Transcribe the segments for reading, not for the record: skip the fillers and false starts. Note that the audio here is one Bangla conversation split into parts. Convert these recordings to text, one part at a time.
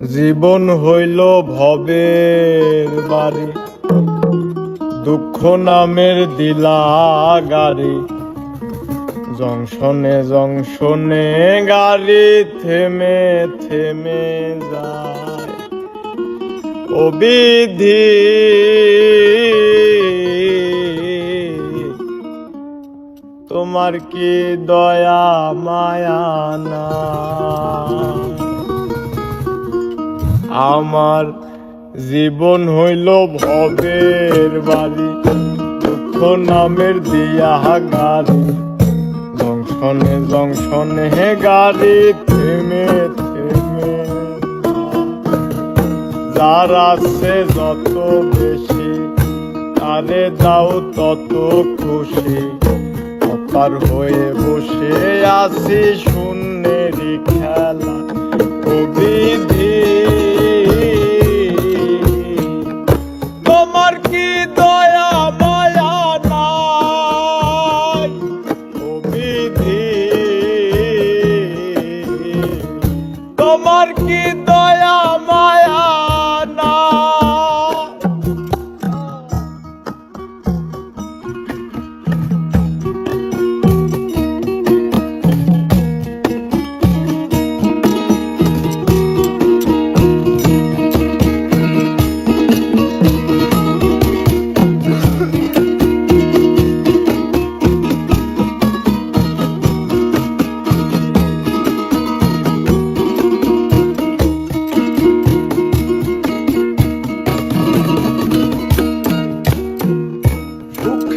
জীবন হইল ভবের বাড়ি, দুঃখ নামের দিলা গাড়ি। জংশনে জংশনে গাড়ি থেমে থেমে যায়। ও বিধি, তোমার কি দয়া মায়া না? আমার জীবন হইল ভবের বাড়ি, দুঃখ নামের দিয়া গাড়ি। জংশনে জংশনে গাড়ি থেমে থেমে যার আছে যত বেশি, তারে দাও তত খুশি। অপার হয়ে বসে আসি শূন্যেরই খেলা। ও বিধি, তোমার কি দয়া মায়া নাই? ও বিধি, তোমার কি দয়া মায়া নাই?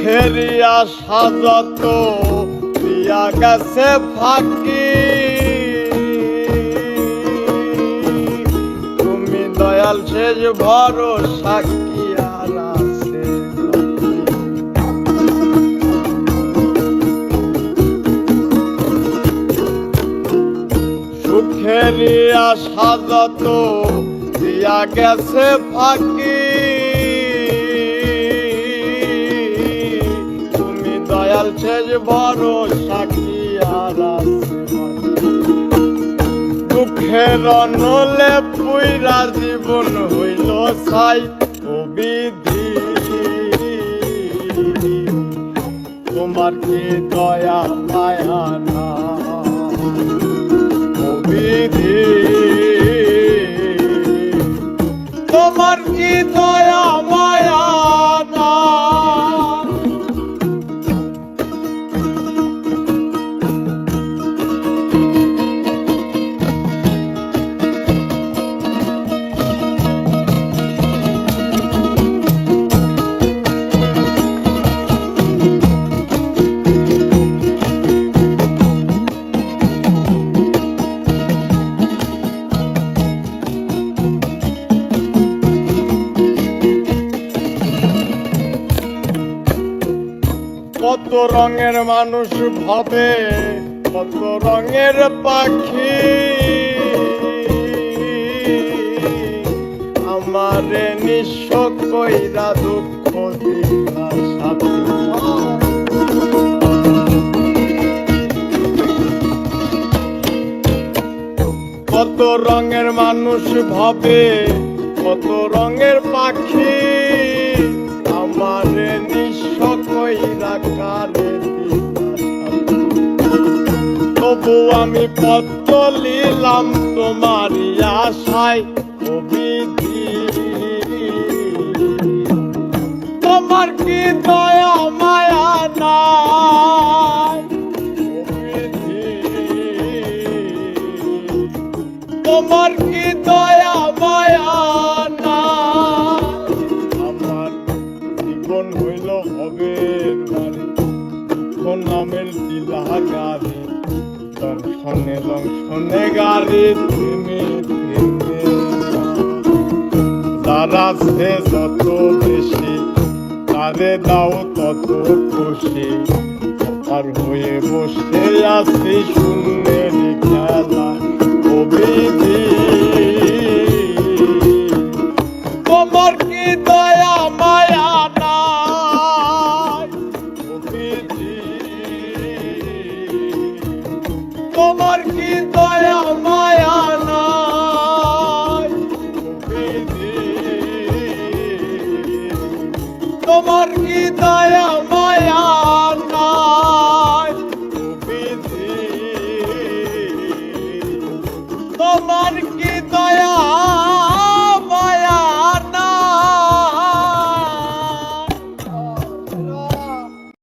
ফেরিয়া সাজাত দিয়া গেছে ফাঁকি। তুমি দয়াল শেষ ভরসা কি আর আছে? সুখেরিয়া সাজাত দিয়া গেছে ফাঁকি। দয়াল শেষ ভরসা কি আর আছে? দুঃখের নলে পুইরা জীবন হইল ছাই। ও বিধি, তোমার কি দয়া মায়া না? ও বিধি, তোমার কি দয়া মায়া না? কত রঙের মানুষ ভাবে, কত রঙের পাখি। আমারে নিঃস্ব কইরা দুঃখ দিলা সাথী। কত রঙের মানুষ ভাবে, কত রঙের পাখি। আমারে নিঃস্ব কইরা কারে দিলা সাথী। তবু আমি পথ চলিলাম তোমারই আশায়। ও বিধি, তোমার কি দয়া মায়া নাই? ও বিধি, তোমার কি দয়া মায়া নাই? আমার জীবন হইল ভবের বাড়ি, দুঃখ নামের দিলা গাড়ি। জংশনে জংশনে গাড়ি থেমে থেমে যারা আছে যত বেশি, তারে দাও তত খুশি। অপার হয়ে বসে আসি শূন্যের খেলা। ও বিধি, তোমার কি দয়া মায়া নাই? ও বিধি, তোমার কি দয়া মায়া নাই? তোমার কি দয়া মায়া নাই বিধি, তোমার